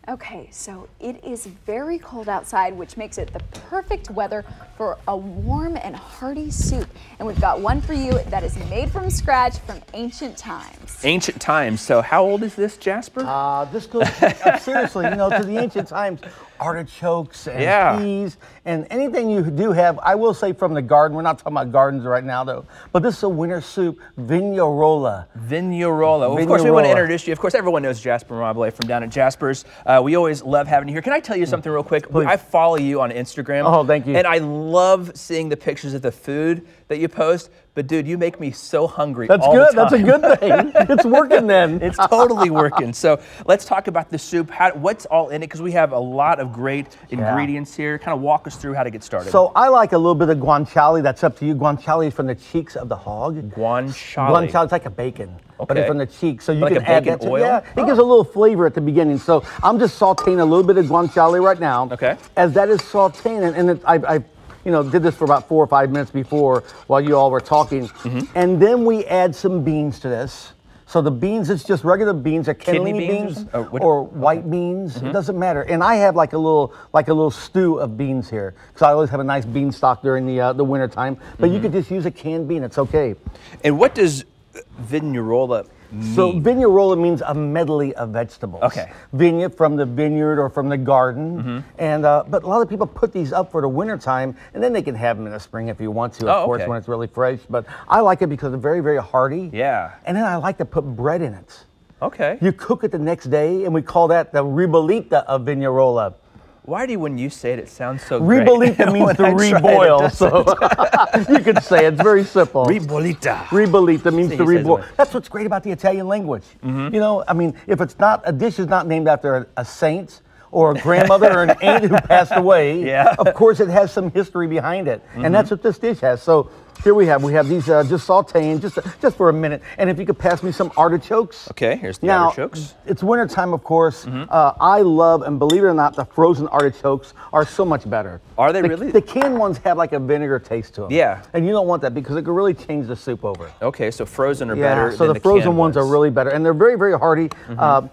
Okay, so it is very cold outside, which makes it the perfect weather for a warm and hearty soup. And we've got one for you that is made from scratch from ancient times. Ancient times. So how old is this, Jasper? This goes seriously, to the ancient times. Artichokes and peas and anything you do have. I will say from the garden. We're not talking about gardens right now, though. But this is a winter soup, vignarola. Vignarola. Well, of course, we want to introduce you. Of course, everyone knows Jasper Mirabile from down at Jasper's. We always love having you here. Can I tell you something real quick? Please. I follow you on Instagram. Oh, thank you. And I love seeing the pictures of the food that you post. But dude, you make me so hungry. That's all good. The time. That's a good thing. It's working then. It's totally working. So let's talk about the soup. What's all in it? Because we have a lot of great ingredients here. Kind of walk us through how to get started. So I like a little bit of guanciale. That's up to you. Guanciale is from the cheeks of the hog. Guanciale. Guanciale is like a bacon, but it's from the cheeks. So you like can a add bacon that. oil? Yeah, it gives a little flavor at the beginning. So I'm just sauteing a little bit of guanciale right now. Okay. As that is sauteing, and I did this for about 4 or 5 minutes before while you all were talking. And then we add some beans to this. So the beans, it's just regular beans, cannellini beans or white beans. It doesn't matter. And I have like a little stew of beans here because I always have a nice bean stock during the winter time. But you could just use a canned bean. It's okay. And what does vignarola mean? So vignarola means a medley of vegetables. Okay. Vigna from the vineyard or from the garden. And but a lot of people put these up for the winter time, and then they can have them in the spring if you want to, of course, when it's really fresh. But I like it because it's very, very hearty. Yeah. And then I like to put bread in it. Okay. You cook it the next day, and we call that the ribollita of vignarola. Why do when you say it, it sounds so great? Ribollita means to reboil, so you could say it's very simple. Ribollita. Ribollita means to reboil. That's what's great about the Italian language. I mean, if it's not, a dish is not named after a saint or a grandmother or an aunt who passed away, of course it has some history behind it. And that's what this dish has. So here we have these just sauteing just for a minute. And if you could pass me some artichokes. Okay, here's the artichokes. It's wintertime, of course. I love, and believe it or not, the frozen artichokes are so much better. Are they really? The canned ones have like a vinegar taste to them. Yeah. And you don't want that because it could really change the soup over. Okay, so frozen are better so than the frozen ones are really better. And they're very, very hearty.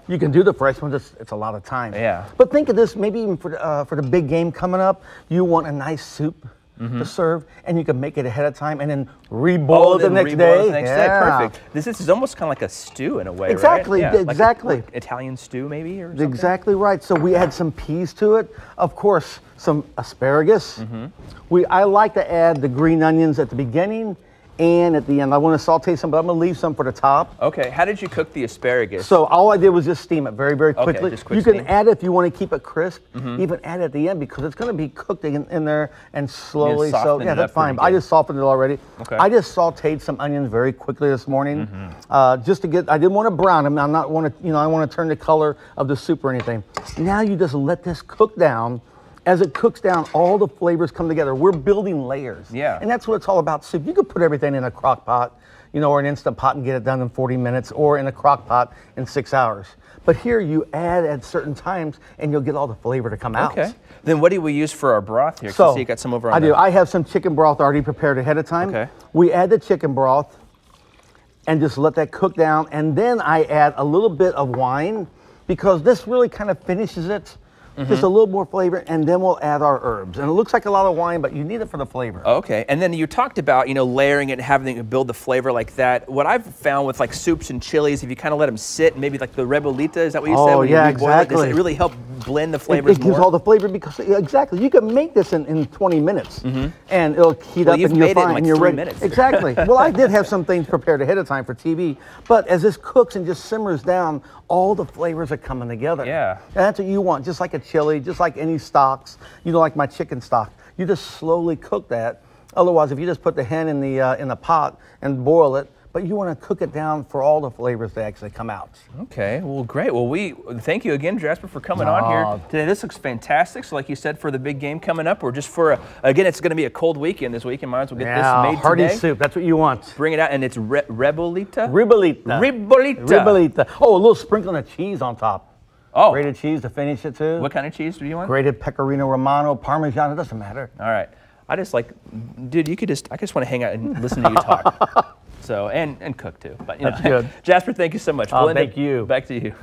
You can do the fresh ones. It's a lot of time. Yeah. But think of this, maybe even for the big game coming up, you want a nice soup to serve, and you can make it ahead of time and then reboil it the next day. Perfect. This is almost kind of like a stew in a way, exactly, right? Yeah, exactly. Like Italian stew maybe or something? Exactly right. So we add some peas to it. Of course, some asparagus. I like to add the green onions at the beginning and at the end. I want to saute some, but I'm going to leave some for the top. Okay. How did you cook the asparagus? So all I did was just steam it very, very quickly. Just quick you can steam. add it if you want to keep it crisp. Even add it at the end because it's going to be cooked in there and slowly. So yeah, that's fine. I just softened it already. Okay. I just sauteed some onions very quickly this morning, just to get. I didn't want to brown them. I want to turn the color of the soup or anything. Now you just let this cook down. As it cooks down, all the flavors come together. We're building layers. Yeah. And that's what it's all about soup. You could put everything in a crock pot, or an Instant Pot and get it done in 40 minutes, or in a crock pot in 6 hours. But here you add at certain times and you'll get all the flavor to come out. Okay. Then what do we use for our broth here? So you got some over on I do. I have some chicken broth already prepared ahead of time. Okay. We add the chicken broth and just let that cook down. And then I add a little bit of wine because this really kind of finishes it. Just a little more flavor, and then we'll add our herbs. And it looks like a lot of wine, but you need it for the flavor. Okay, and then you talked about, layering it and having it build the flavor like that. What I've found with like soups and chilies, if you kind of let them sit, maybe like the ribollita, is that what you said? Oh, yeah, exactly. Does it really help blend the flavors It gives all the flavor because, exactly, you can make this in 20 minutes, and it'll heat up and you're fine. It in like 3 minutes. Exactly. Well, I did have some things prepared ahead of time for TV, but as this cooks and just simmers down, all the flavors are coming together. Yeah. And that's what you want, just like a chili, just like any stocks, like my chicken stock. You just slowly cook that. Otherwise, if you just put the hen in the pot and boil it, but you want to cook it down for all the flavors to actually come out. Okay, well, great. Well, we thank you again, Jasper, for coming on here today. This looks fantastic. So like you said, for the big game coming up, or just for, again, it's going to be a cold weekend this weekend. Might as well get this made hearty today. soup. That's what you want. Bring it out, and it's ribollita? Ribollita. Ribollita. Ribollita. Oh, a little sprinkling of cheese on top. Oh. Grated cheese to finish it, too. What kind of cheese do you want? Grated Pecorino Romano, Parmesan, it doesn't matter. All right. I just dude, I just want to hang out and listen to you talk. So, and cook too. But, That's good. Jasper, thank you so much. Thank you. Back to you.